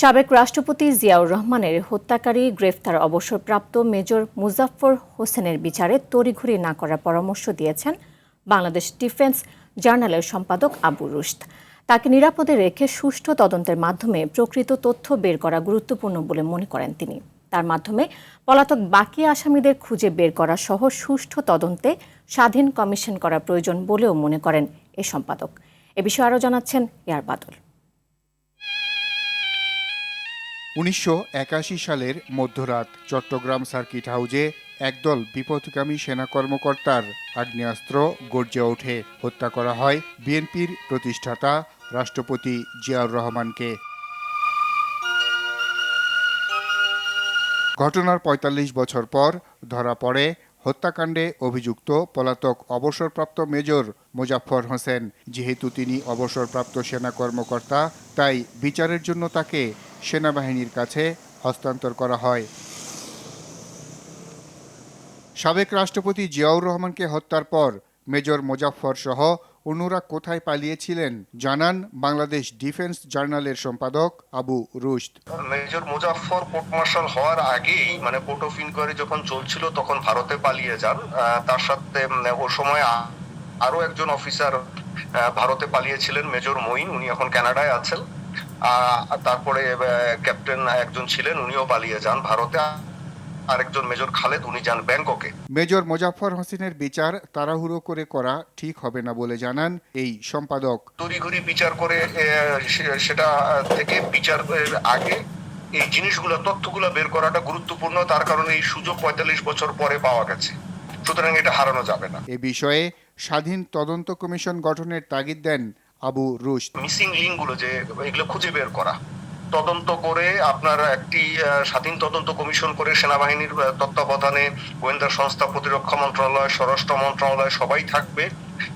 সাবেক রাষ্ট্রপতি জিয়াউর রহমানের হত্যাকারী গ্রেফতার অবসরপ্রাপ্ত মেজর মুজাফফর হোসেনের বিচারে তড়িঘড়ি না করার পরামর্শ দিয়েছেন বাংলাদেশ ডিফেন্স জার্নালের সম্পাদক আবু রুশদ। তাকে নিরাপদে রেখে সুষ্ঠু তদন্তের মাধ্যমে প্রকৃত তথ্য বের করা গুরুত্বপূর্ণ বলে মনে করেন তিনি। তার মাধ্যমে পলাতক বাকি আসামিদের খুঁজে বের করা সহ সুষ্ঠু তদন্তে স্বাধীন কমিশন করা প্রয়োজন বলেও মনে করেন এ সম্পাদক। এ বিষয়ে আরও জানাচ্ছেন ইয়ার বাদল। ১৯৮১ সালের মধ্যরাত চট্টগ্রাম সার্কিট হাউজে একদল বিপথগামী সেনা কর্মকর্তার আগ্নেয়াস্ত্র গর্জে ওঠে। হত্যা করা হয় বিএনপির প্রতিষ্ঠাতা রাষ্ট্রপতি জিয়াউর রহমানকে। ঘটনার ৪৫ বছর পর ধরা পড়ে হত্যাকাণ্ডে অভিযুক্ত পলাতক অবসরপ্রাপ্ত মেজর মোজাফফর হোসেন। যেহেতু তিনি অবসরপ্রাপ্ত সেনা কর্মকর্তা, তাই বিচারের জন্য তাকে সেনাবাহিনীর কাছে হস্তান্তর করা হয়। সাবেক রাষ্ট্রপতি জিয়াউর রহমানকে হত্যার পর মেজর মোজাফফর সহ অন্যরা কোথায় পালিয়েছিলেন জানান বাংলাদেশ ডিফেন্স জার্নালের সম্পাদক Abu Rushd. Major Muzaffar court martial হওয়ার আগেই কোর্ট অফ ইনকোয়ারি যখন চলছিল তখন ভারতে পালিয়ে যান। তার সাথে ওই সময় আরো একজন অফিসার ভারতে পালিয়েছিলেন, মেজর মঈন, উনি এখন কানাডায় আছেন। তারপরে ক্যাপ্টেন একজন ছিলেন, উনিও পালিয়ে যান ভারতে। আরেকজন মেজর খালেদ, উনি যান ব্যাংককে। মেজর মোজাফফর হোসেনের বিচার তাড়াহুড়ো করে করা ঠিক হবে না বলে জানান এই সম্পাদক। তড়িঘড়ি বিচার করে সেটা থেকে বিচারের আগে এই জিনিসগুলো, তথ্যগুলো বের করাটা গুরুত্বপূর্ণ। তার কারণে এই সুযোগ ৪৫ বছর পরে পাওয়া গেছে, সুতরাং এটা হারানো যাবে না। এ বিষয়ে স্বাধীন তদন্ত কমিশন গঠনের তাগিদ দেন আবু রুশদ। মিসিং লিঙ্কগুলো যে এগুলো খুঁজে বের করা, তদন্ত করে আপনার একটি স্বাধীন তদন্ত কমিশন করে সেনাবাহিনীর তত্ত্বাবধানে গোয়েন্দা সংস্থা, প্রতিরক্ষা মন্ত্রণালয়, স্বরাষ্ট্র মন্ত্রণালয় সবাই থাকবে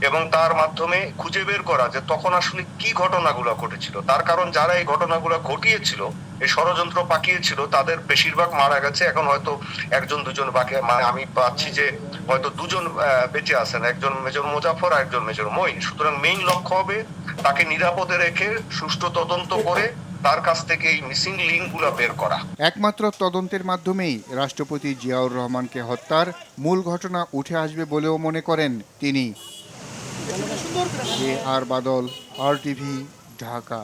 এবং তার মাধ্যমে খুঁজে বের করা যে তখন আসলে কি ঘটনাগুলো ঘটেছিল। তার কারণ যারা এই ঘটনাগুলো ঘটিয়েছিল, এই ষড়যন্ত্র পাকিয়েছিল, তাদের বেশিরভাগ মারা গেছে। এখন হয়তো একজন দুজন বাকি, আমি পাচ্ছি যে হয়তো দুজন বেঁচে আছেন, একজন মেজর মুজাফফর আর একজন মেজর মঈন। সুতরাং মেইন লক্ষ্য হবে তাকে নিরাপদে রেখে সুষ্ঠু তদন্ত করে তার কাছ থেকে এই মিসিং লিঙ্কগুলো বের করা। একমাত্র তদন্তের মাধ্যমেই রাষ্ট্রপতি জিয়াউর রহমানকে হত্যার মূল ঘটনা উঠে আসবে বলেও মনে করেন তিনি। আর বাদল, RTV, ঢাকা।